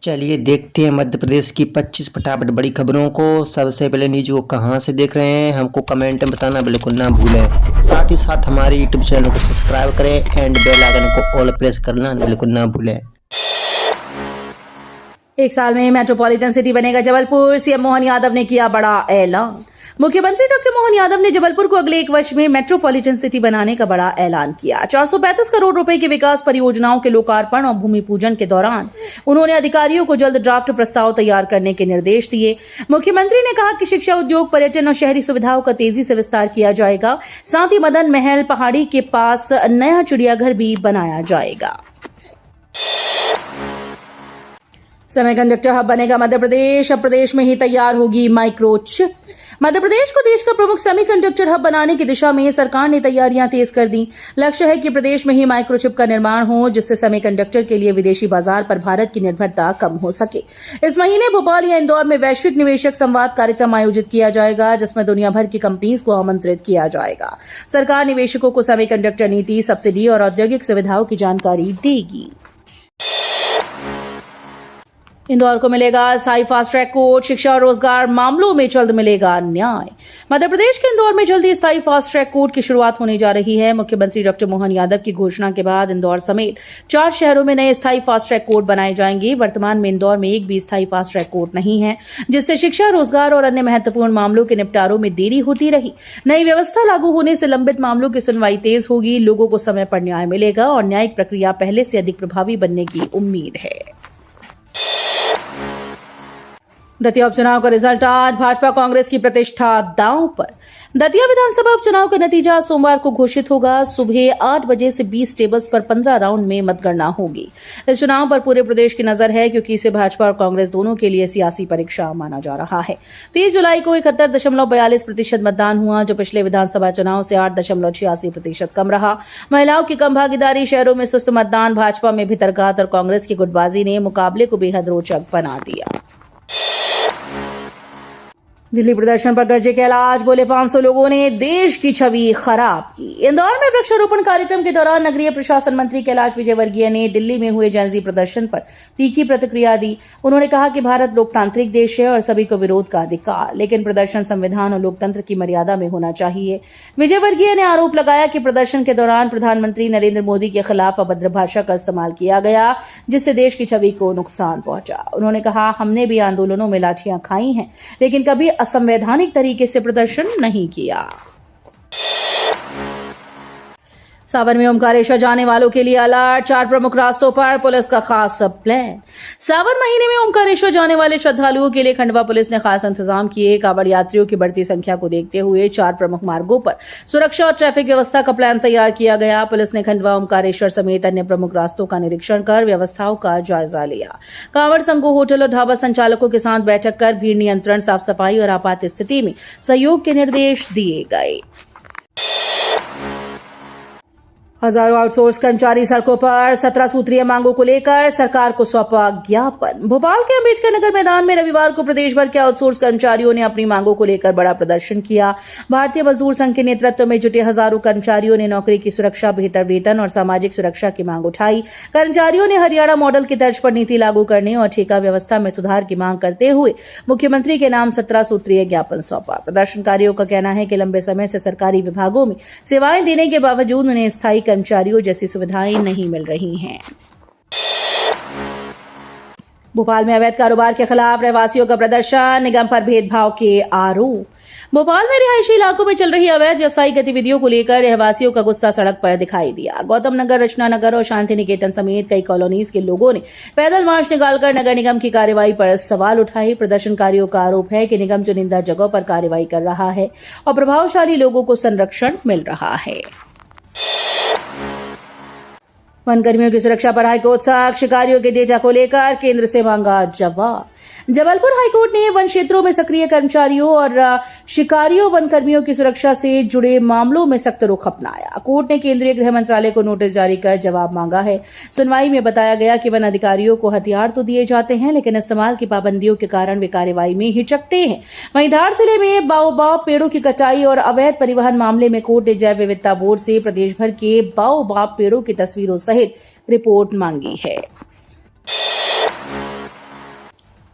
चलिए देखते हैं मध्य प्रदेश की 25 फटाफट बड़ी खबरों को। सबसे पहले न्यूज को कहां से देख रहे हैं हमको कमेंट में बताना बिल्कुल ना भूलें। साथ ही साथ हमारे यूट्यूब चैनल को सब्सक्राइब करें एंड बेल आइकन को ऑल प्रेस करना बिल्कुल ना भूलें। एक साल में मेट्रोपॉलिटन सिटी बनेगा जबलपुर। सीएम मोहन यादव ने किया बड़ा ऐलान। मुख्यमंत्री डॉक्टर मोहन यादव ने जबलपुर को अगले 1 वर्ष में मेट्रोपॉलिटन सिटी बनाने का बड़ा ऐलान किया। 435 करोड़ रुपए की विकास परियोजनाओं के लोकार्पण और भूमि पूजन के दौरान उन्होंने अधिकारियों को जल्द ड्राफ्ट प्रस्ताव तैयार करने के निर्देश दिए। मुख्यमंत्री ने कहा कि शिक्षा, उद्योग, पर्यटन और शहरी सुविधाओं का तेजी से विस्तार किया जाएगा। साथ ही मदन महल पहाड़ी के पास नया चिड़ियाघर भी बनाया जाएगा। सेमीकंडक्टर हब बनेगा मध्य प्रदेश। अब प्रदेश में ही तैयार होगी माइक्रोचिप। मध्य प्रदेश को देश का प्रमुख सेमीकंडक्टर हब बनाने की दिशा में सरकार ने तैयारियां तेज कर दी। लक्ष्य है कि प्रदेश में ही माइक्रोचिप का निर्माण हो, जिससे सेमीकंडक्टर के लिए विदेशी बाजार पर भारत की निर्भरता कम हो सके। इस महीने भोपाल या इंदौर में वैश्विक निवेशक संवाद कार्यक्रम आयोजित किया जाएगा, जिसमें दुनिया भर की कंपनीज को आमंत्रित किया जाएगा। सरकार निवेशकों को सेमीकंडक्टर नीति, सब्सिडी और औद्योगिक सुविधाओं की जानकारी देगी। इंदौर को मिलेगा स्थायी फास्ट ट्रैक कोर्ट। शिक्षा और रोजगार मामलों में जल्द मिलेगा न्याय। मध्य प्रदेश के इंदौर में जल्द ही स्थायी फास्ट ट्रैक कोर्ट की शुरुआत होने जा रही है। मुख्यमंत्री डॉक्टर मोहन यादव की घोषणा के बाद इंदौर समेत 4 शहरों में नए स्थायी फास्ट ट्रैक कोर्ट बनाए जाएंगे। वर्तमान में इंदौर में एक भी स्थायी फास्ट ट्रैक कोर्ट नहीं है, जिससे शिक्षा, रोजगार और अन्य महत्वपूर्ण मामलों के निपटारों में देरी होती रही। नई व्यवस्था लागू होने से लंबित मामलों की सुनवाई तेज होगी, लोगों को समय पर न्याय मिलेगा और न्यायिक प्रक्रिया पहले से अधिक प्रभावी बनने की उम्मीद है। दतिया उपचुनाव का रिजल्ट आज। भाजपा कांग्रेस की प्रतिष्ठा दांव पर। दतिया विधानसभा उपचुनाव का नतीजा सोमवार को घोषित होगा। सुबह 8 बजे से 20 टेबल्स पर 15 राउंड में मतगणना होगी। इस चुनाव पर पूरे प्रदेश की नजर है, क्योंकि इसे भाजपा और कांग्रेस दोनों के लिए सियासी परीक्षा माना जा रहा है। 30 जुलाई को 71.42% मतदान हुआ, जो पिछले विधानसभा चुनाव से 8.86% कम रहा। महिलाओं की कम भागीदारी, शहरों में सुस्त मतदान, भाजपा में भितरघात और कांग्रेस की गुटबाजी ने मुकाबले को बेहद रोचक बना दिया। दिल्ली प्रदर्शन पर गरजे कैलाश। बोले 500 लोगों ने देश की छवि खराब की। इंदौर में वृक्षारोपण कार्यक्रम के दौरान नगरीय प्रशासन मंत्री कैलाश विजयवर्गीय ने दिल्ली में हुए जेनजी प्रदर्शन पर तीखी प्रतिक्रिया दी। उन्होंने कहा कि भारत लोकतांत्रिक देश है और सभी को विरोध का अधिकार, लेकिन प्रदर्शन संविधान और लोकतंत्र की मर्यादा में होना चाहिए। विजयवर्गीय ने आरोप लगाया कि प्रदर्शन के दौरान प्रधानमंत्री नरेंद्र मोदी के खिलाफ अभद्र भाषा का इस्तेमाल किया गया, जिससे देश की छवि को नुकसान पहुंचा। उन्होंने कहा, हमने भी आंदोलनों में लाठियां खाई हैं, लेकिन कभी असंवैधानिक तरीके से प्रदर्शन नहीं किया। सावन में ओमकारेश्वर जाने वालों के लिए अलर्ट। 4 प्रमुख रास्तों पर पुलिस का खास प्लान। सावन महीने में ओमकारेश्वर जाने वाले श्रद्धालुओं के लिए खंडवा पुलिस ने खास इंतजाम किए। कांवड़ यात्रियों की बढ़ती संख्या को देखते हुए 4 प्रमुख मार्गों पर सुरक्षा और ट्रैफिक व्यवस्था का प्लान तैयार किया गया। पुलिस ने खंडवा, ओमकारेश्वर समेत अन्य प्रमुख रास्तों का निरीक्षण कर व्यवस्थाओं का जायजा लिया। कांवड़ संघों, होटल और ढाबा संचालकों के साथ बैठक कर भीड़ नियंत्रण, साफ सफाई और आपात स्थिति में सहयोग के निर्देश दिए गए। हजारों आउटसोर्स कर्मचारी सड़कों पर। 17 सूत्रीय मांगों को लेकर सरकार को सौंपा ज्ञापन। भोपाल के अम्बेडकर नगर मैदान में रविवार को प्रदेश भर के आउटसोर्स कर्मचारियों ने अपनी मांगों को लेकर बड़ा प्रदर्शन किया। भारतीय मजदूर संघ के नेतृत्व में जुटे हजारों कर्मचारियों ने नौकरी की सुरक्षा, बेहतर वेतन और सामाजिक सुरक्षा की मांग उठाई। कर्मचारियों ने हरियाणा मॉडल की तर्ज पर नीति लागू करने और ठेका व्यवस्था में सुधार की मांग करते हुए मुख्यमंत्री के नाम 17 सूत्रीय ज्ञापन सौंपा। प्रदर्शनकारियों का कहना है कि लंबे समय से सरकारी विभागों में सेवाएं देने के बावजूद उन्हें स्थायी कर्मचारियों जैसी सुविधाएं नहीं मिल रही हैं। भोपाल में अवैध कारोबार के खिलाफ रहवासियों का प्रदर्शन। निगम पर भेदभाव के आरोप। भोपाल में रिहायशी इलाकों में चल रही अवैध व्यवसायिक गतिविधियों को लेकर रहवासियों का गुस्सा सड़क पर दिखाई दिया। गौतम नगर, रचना नगर और शांति निकेतन समेत कई कॉलोनीज के लोगों ने पैदल मार्च निकालकर नगर निगम की कार्रवाई पर सवाल उठाए। प्रदर्शनकारियों का आरोप है कि निगम चुनिंदा जगहों पर कार्रवाई कर रहा है और प्रभावशाली लोगों को संरक्षण मिल रहा है। वनकर्मियों की सुरक्षा पर हाईकोर्ट सख्त। शिकारियों के डेटा को लेकर केंद्र से मांगा जवाब। जबलपुर हाईकोर्ट ने वन क्षेत्रों में सक्रिय कर्मचारियों और शिकारियों, वनकर्मियों की सुरक्षा से जुड़े मामलों में सख्त रुख अपनाया। कोर्ट ने केंद्रीय गृह मंत्रालय को नोटिस जारी कर जवाब मांगा है। सुनवाई में बताया गया कि वन अधिकारियों को हथियार तो दिए जाते हैं, लेकिन इस्तेमाल की पाबंदियों के कारण वे कार्रवाई में हिचकते हैं। वहीं धार जिले में बाओबाब पेड़ों की कटाई और अवैध परिवहन मामले में कोर्ट ने जैव विविधता बोर्ड से प्रदेश भर के बाओबाब पेड़ों की तस्वीरों सहित रिपोर्ट मांगी है।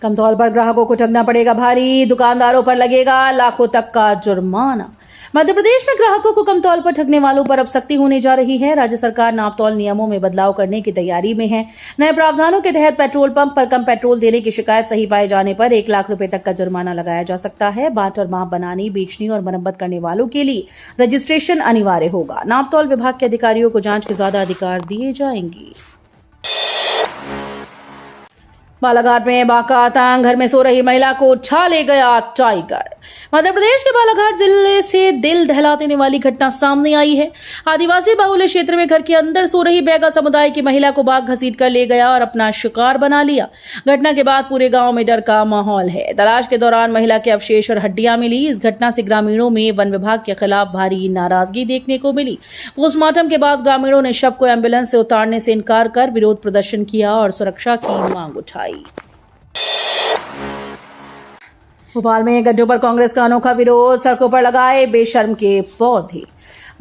कमतौल पर ग्राहकों को ठगना पड़ेगा भारी, दुकानदारों पर लगेगा लाखों तक का जुर्माना। मध्य प्रदेश में ग्राहकों को कमतौल पर ठगने वालों पर अब सख्ती होने जा रही है। राज्य सरकार नापतौल नियमों में बदलाव करने की तैयारी में है। नए प्रावधानों के तहत पेट्रोल पंप पर कम पेट्रोल देने की शिकायत सही पाए जाने पर 1 लाख रुपए तक का जुर्माना लगाया जा सकता है। बाट और माप बनाने, बेचने और मरम्मत करने वालों के लिए रजिस्ट्रेशन अनिवार्य होगा। नापतौल विभाग के अधिकारियों को जांच के ज्यादा अधिकार दिए जाएंगे। बालाघाट में बाघ का आतंक, घर में सो रही महिला को उठा ले गया टाइगर। मध्य प्रदेश के बालाघाट जिले से दिल दहला देने वाली घटना सामने आई है। आदिवासी बाहुल्य क्षेत्र में घर के अंदर सो रही बैगा समुदाय की महिला को बाघ घसीट कर ले गया और अपना शिकार बना लिया। घटना के बाद पूरे गांव में डर का माहौल है। तलाश के दौरान महिला के अवशेष और हड्डियां मिली। इस घटना से ग्रामीणों में वन विभाग के खिलाफ भारी नाराजगी देखने को मिली। पोस्टमार्टम के बाद ग्रामीणों ने शव को एम्बुलेंस से उतारने से इनकार कर विरोध प्रदर्शन किया और सुरक्षा की मांग उठाई। भोपाल में गड्ढों पर कांग्रेस का अनोखा विरोध, सड़कों पर लगाए बेशर्म के पौधे।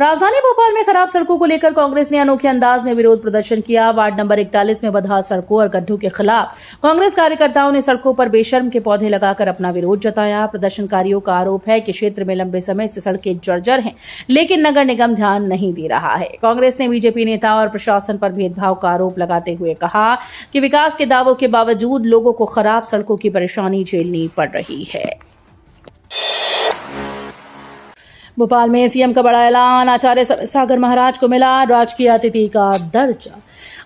राजधानी भोपाल में खराब सड़कों को लेकर कांग्रेस ने अनोखे अंदाज में विरोध प्रदर्शन किया। वार्ड नंबर 41 में बदहाल सड़कों और गड्ढों के खिलाफ कांग्रेस कार्यकर्ताओं ने सड़कों पर बेशर्म के पौधे लगाकर अपना विरोध जताया। प्रदर्शनकारियों का आरोप है कि क्षेत्र में लंबे समय से सड़कें जर्जर हैं, लेकिन नगर निगम ध्यान नहीं दे रहा है। कांग्रेस ने बीजेपी नेता और प्रशासन पर भेदभाव का आरोप लगाते हुए कहा कि विकास के दावों के बावजूद लोगों को खराब सड़कों की परेशानी झेलनी पड़ रही है। भोपाल में सीएम का बड़ा ऐलान, आचार्य सागर महाराज को मिला राजकीय अतिथि का दर्जा।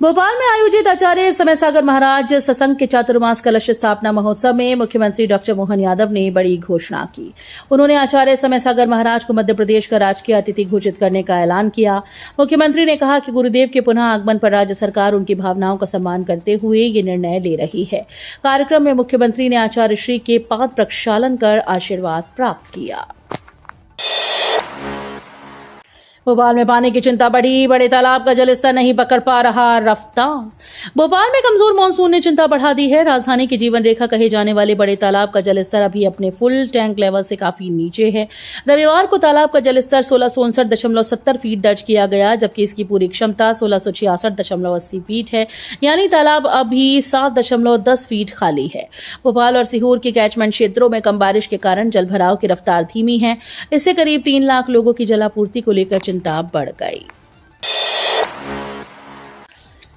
भोपाल में आयोजित आचार्य समय सागर महाराज सत्संग के चातुर्मास कलश स्थापना महोत्सव में मुख्यमंत्री डॉक्टर मोहन यादव ने बड़ी घोषणा की। उन्होंने आचार्य समय सागर महाराज को मध्य प्रदेश का राजकीय अतिथि घोषित करने का ऐलान किया। मुख्यमंत्री ने कहा कि गुरुदेव के पुनः आगमन पर राज्य सरकार उनकी भावनाओं का सम्मान करते हुए ये निर्णय ले रही है। कार्यक्रम में मुख्यमंत्री ने आचार्य श्री के पाद प्रक्षालन कर आशीर्वाद प्राप्त किया। भोपाल में पानी की चिंता बढ़ी, बड़े तालाब का जलस्तर नहीं पकड़ पा रहा रफ्तार। भोपाल में कमजोर मानसून ने चिंता बढ़ा दी है। राजधानी की जीवन रेखा कहे जाने वाले बड़े तालाब का जलस्तर अभी अपने फुल टैंक लेवल से काफी नीचे है। रविवार को तालाब का जलस्तर 1669.70 फीट दर्ज किया गया, जबकि इसकी पूरी क्षमता 1666.80 फीट है, यानी तालाब अभी 7.10 फीट खाली है। भोपाल और सीहोर के कैचमेंट क्षेत्रों में कम बारिश के कारण जलभराव की रफ्तार धीमी है। इससे करीब 3 लाख लोगों की जलापूर्ति को लेकर चिंता बढ़ गई।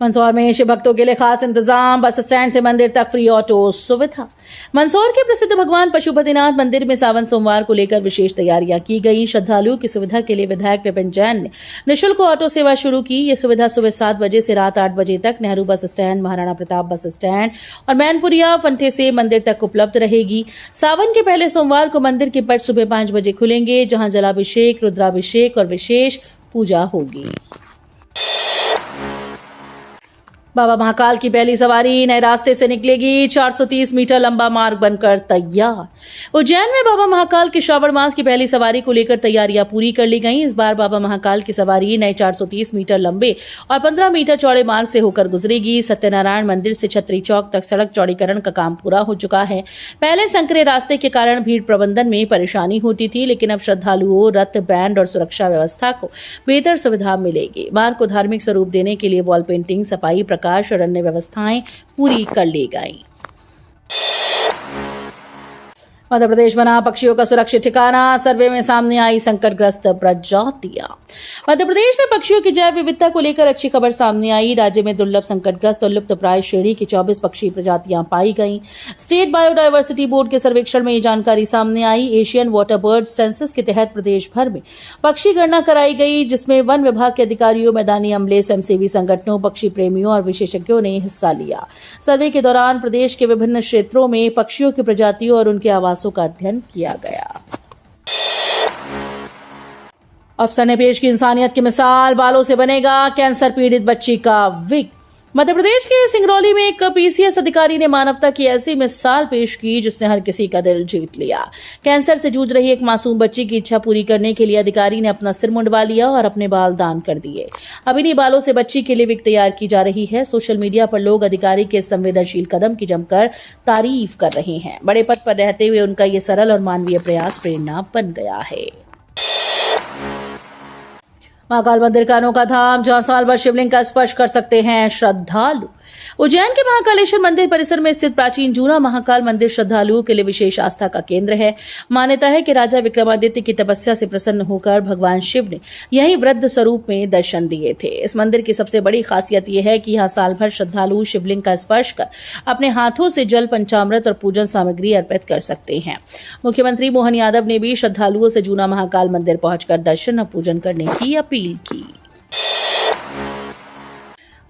मंदसौर में शिव भक्तों के लिए खास इंतजाम, बस स्टैंड से मंदिर तक फ्री ऑटो सुविधा। मंदसौर के प्रसिद्ध भगवान पशुपतिनाथ मंदिर में सावन सोमवार को लेकर विशेष तैयारियां की गई। श्रद्धालुओं की सुविधा के लिए विधायक विपिन जैन ने निःशुल्क ऑटो सेवा शुरू की। ये सुविधा सुबह 7 बजे से रात 8 बजे तक Nehru bus stand, Maharana Pratap bus stand और मैनपुरिया फंटे से मंदिर तक उपलब्ध रहेगी। सावन के पहले सोमवार को मंदिर के पट सुबह 5 बजे खुलेंगे, जहां जलाभिषेक, रुद्राभिषेक और विशेष पूजा होगी। बाबा महाकाल की पहली सवारी नए रास्ते से निकलेगी। 430 मीटर लंबा मार्ग बनकर तैयार। उज्जैन में बाबा महाकाल के श्रावण मास की पहली सवारी को लेकर तैयारियां पूरी कर ली गई। इस बार बाबा महाकाल की सवारी नए 430 मीटर लंबे और 15 मीटर चौड़े मार्ग से होकर गुजरेगी। सत्यनारायण मंदिर से छतरी चौक तक सड़क चौड़ीकरण का काम पूरा हो चुका है। पहले संकरे रास्ते के कारण भीड़ प्रबंधन में परेशानी होती थी, लेकिन अब श्रद्धालुओं, रथ, बैंड और सुरक्षा व्यवस्था को बेहतर सुविधा मिलेगी। मार्ग को धार्मिक स्वरूप देने के लिए वॉल पेंटिंग, सफाई, प्रकाश और अन्य व्यवस्थाएं पूरी कर ली गई। मध्य प्रदेश बना पक्षियों का सुरक्षित ठिकाना, सर्वे में सामने आई संकटग्रस्त प्रजातियां। मध्य प्रदेश में पक्षियों की जैव विविधता को लेकर अच्छी खबर सामने आई। राज्य में दुर्लभ, संकटग्रस्त और लुप्तप्राय श्रेणी की 24 पक्षी प्रजातियां पाई गईं। स्टेट बायोडायवर्सिटी बोर्ड के सर्वेक्षण में ये जानकारी सामने आई। एशियन वाटर बर्ड सेंसस के तहत प्रदेश भर में पक्षी गणना कराई गई, जिसमें वन विभाग के अधिकारियों, मैदानी अमले, स्वयंसेवी संगठनों, पक्षी प्रेमियों और विशेषज्ञों ने हिस्सा लिया। सर्वे के दौरान प्रदेश के विभिन्न क्षेत्रों में पक्षियों की प्रजातियों और उनके आवासों का अध्ययन किया गया। अफसर ने पेश की इंसानियत की मिसाल, बालों से बनेगा कैंसर पीड़ित बच्ची का विग। मध्य प्रदेश के सिंगरौली में एक पीसीएस अधिकारी ने मानवता की ऐसी मिसाल पेश की जिसने हर किसी का दिल जीत लिया। कैंसर से जूझ रही एक मासूम बच्ची की इच्छा पूरी करने के लिए अधिकारी ने अपना सिर मुंडवा लिया और अपने बाल दान कर दिए। अब इन्हीं बालों से बच्ची के लिए विग तैयार की जा रही है। सोशल मीडिया पर लोग अधिकारी के संवेदनशील कदम की जमकर तारीफ कर रहे हैं। बड़े पद पर रहते हुए उनका ये सरल और मानवीय प्रयास प्रेरणा बन गया है। महाकाल मंदिर का अनोखा धाम, जहां साल भर शिवलिंग का स्पर्श कर सकते हैं श्रद्धालु। उज्जैन के महाकालेश्वर मंदिर परिसर में स्थित प्राचीन जूना महाकाल मंदिर श्रद्धालुओं के लिए विशेष आस्था का केंद्र है। मान्यता है कि राजा विक्रमादित्य की तपस्या से प्रसन्न होकर भगवान शिव ने यहीं वृद्ध स्वरूप में दर्शन दिए थे। इस मंदिर की सबसे बड़ी खासियत यह है कि यहाँ साल भर श्रद्धालु शिवलिंग का स्पर्श कर अपने हाथों से जल, पंचामृत और पूजन सामग्री अर्पित कर सकते हैं। मुख्यमंत्री मोहन यादव ने भी श्रद्धालुओं से जूना महाकाल मंदिर पहुंचकर दर्शन और पूजन करने की अपील की।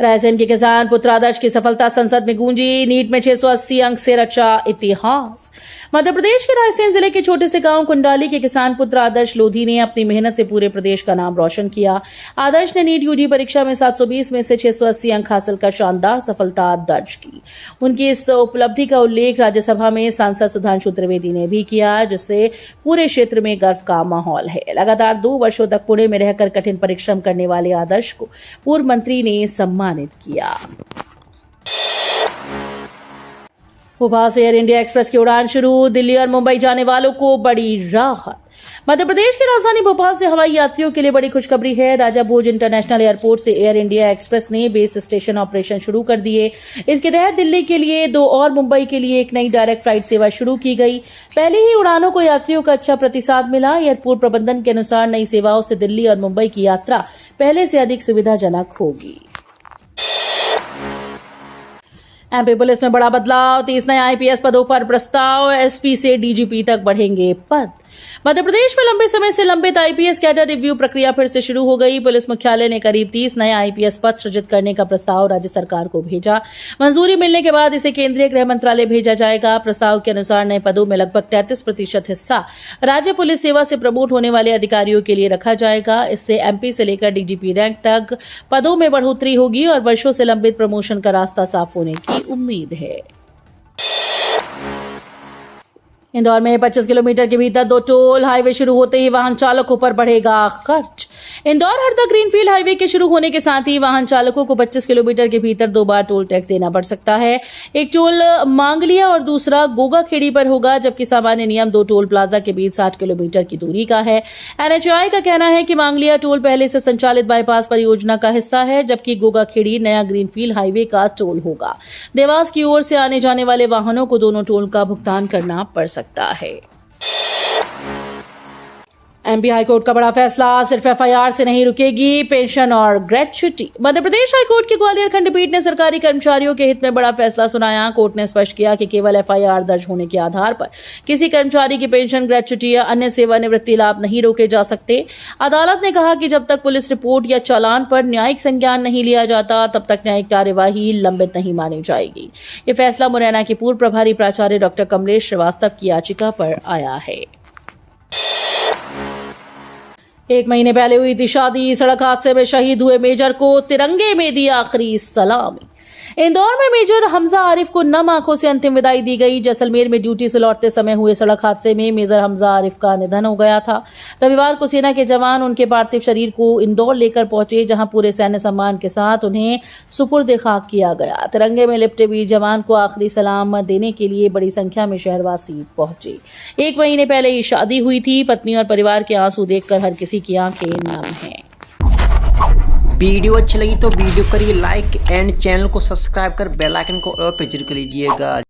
रायसेन के किसान पुत्र आदर्श की सफलता संसद में गूंजी। नीट में 680 अंक से रचा इतिहास। मध्य प्रदेश के रायसेन जिले के छोटे से गांव कुंडाली के किसान पुत्र आदर्श लोधी ने अपनी मेहनत से पूरे प्रदेश का नाम रोशन किया। आदर्श ने नीट यूजी परीक्षा में 720 में से 680 अंक हासिल कर शानदार सफलता दर्ज की। उनकी इस उपलब्धि का उल्लेख राज्यसभा में सांसद सुधांशु त्रिवेदी ने भी किया, जिससे पूरे क्षेत्र में गर्व का माहौल है। लगातार 2 वर्षों तक पुणे में रहकर कठिन परिश्रम करने वाले आदर्श को पूर्व मंत्री ने सम्मानित किया। भोपाल से एयर इंडिया एक्सप्रेस की उड़ान शुरू। दिल्ली और मुंबई जाने वालों को बड़ी राहत। मध्य प्रदेश की राजधानी भोपाल से हवाई यात्रियों के लिए बड़ी खुशखबरी है। राजा भोज इंटरनेशनल एयरपोर्ट से एयर इंडिया एक्सप्रेस ने बेस स्टेशन ऑपरेशन शुरू कर दिए। इसके तहत दिल्ली के लिए 2 और मुंबई के लिए एक नई डायरेक्ट फ्लाइट सेवा शुरू की गई। पहले ही उड़ानों को यात्रियों का अच्छा प्रतिसाद मिला। एयरपोर्ट प्रबंधन के अनुसार नई सेवाओं से दिल्ली और मुंबई की यात्रा पहले से अधिक सुविधाजनक होगी। एमपी पुलिस में बड़ा बदलाव। 30 नए आईपीएस पदों पर प्रस्ताव। एसपी से डीजीपी तक बढ़ेंगे पद। मध्य प्रदेश में लंबे समय से लंबित आईपीएस कैडर रिव्यू प्रक्रिया फिर से शुरू हो गई। पुलिस मुख्यालय ने करीब 30 नए आईपीएस पद सृजित करने का प्रस्ताव राज्य सरकार को भेजा। मंजूरी मिलने के बाद इसे केंद्रीय गृह मंत्रालय भेजा जाएगा। प्रस्ताव के अनुसार नए पदों में लगभग 33% हिस्सा राज्य पुलिस सेवा से प्रमोट होने वाले अधिकारियों के लिए रखा जाएगा। इससे एमपी से लेकर डीजीपी रैंक तक पदों में बढ़ोतरी होगी और वर्षों से लंबित प्रमोशन का रास्ता साफ होने की उम्मीद है। इंदौर में 25 किलोमीटर के भीतर 2 टोल। हाईवे शुरू होते ही वाहन चालकों पर बढ़ेगा खर्च। इंदौर हरदा ग्रीनफील्ड हाईवे के शुरू होने के साथ ही वाहन चालकों को 25 किलोमीटर के भीतर 2 बार टोल टैक्स देना पड़ सकता है। एक टोल मांगलिया और दूसरा गोगा खेड़ी पर होगा, जबकि सामान्य नियम 2 टोल प्लाजा के बीच 60 किलोमीटर की दूरी का है। एनएचएआई का कहना है कि मांगलिया टोल पहले से संचालित बाईपास परियोजना का हिस्सा है, जबकि गोगा खेड़ी नया ग्रीनफील्ड हाईवे का टोल होगा। देवास की ओर से आने जाने वाले वाहनों को दोनों टोल का भुगतान करना पड़ सकता है। एमपी हाईकोर्ट का बड़ा फैसला। सिर्फ एफआईआर से नहीं रुकेगी पेंशन और ग्रेच्युटी। मध्य प्रदेश हाईकोर्ट की ग्वालियर खंडपीठ ने सरकारी कर्मचारियों के हित में बड़ा फैसला सुनाया। कोर्ट ने स्पष्ट किया कि केवल एफआईआर दर्ज होने के आधार पर किसी कर्मचारी की पेंशन, ग्रेच्युटी या अन्य सेवानिवृत्ति लाभ नहीं रोके जा सकते। अदालत ने कहा कि जब तक पुलिस रिपोर्ट या चालान पर न्यायिक संज्ञान नहीं लिया जाता, तब तक न्यायिक कार्यवाही लंबित नहीं मानी जाएगी। यह फैसला मुरैना के पूर्व प्रभारी प्राचार्य डॉक्टर कमलेश श्रीवास्तव की याचिका पर आया है। 1 महीने पहले हुई थी शादी। सड़क हादसे में शहीद हुए मेजर को तिरंगे में दी आखिरी सलामी। इंदौर में मेजर हमजा आरिफ को नम आंखों से अंतिम विदाई दी गई। जैसलमेर में ड्यूटी से लौटते समय हुए सड़क हादसे में मेजर हमजा आरिफ का निधन हो गया था। रविवार को सेना के जवान उनके पार्थिव शरीर को इंदौर लेकर पहुंचे, जहां पूरे सैन्य सम्मान के साथ उन्हें सुपुर्द खाक किया गया। तिरंगे में लिपटे वीर जवान को आखिरी सलाम देने के लिए बड़ी संख्या में शहरवासी पहुंचे। 1 महीने पहले ये शादी हुई थी। पत्नी और परिवार के आंसू देखकर हर किसी की आंखें नम हैं। वीडियो अच्छी लगी तो वीडियो करिए लाइक एंड चैनल को सब्सक्राइब कर बेल आइकन को और पर जरूर कर लीजिएगा।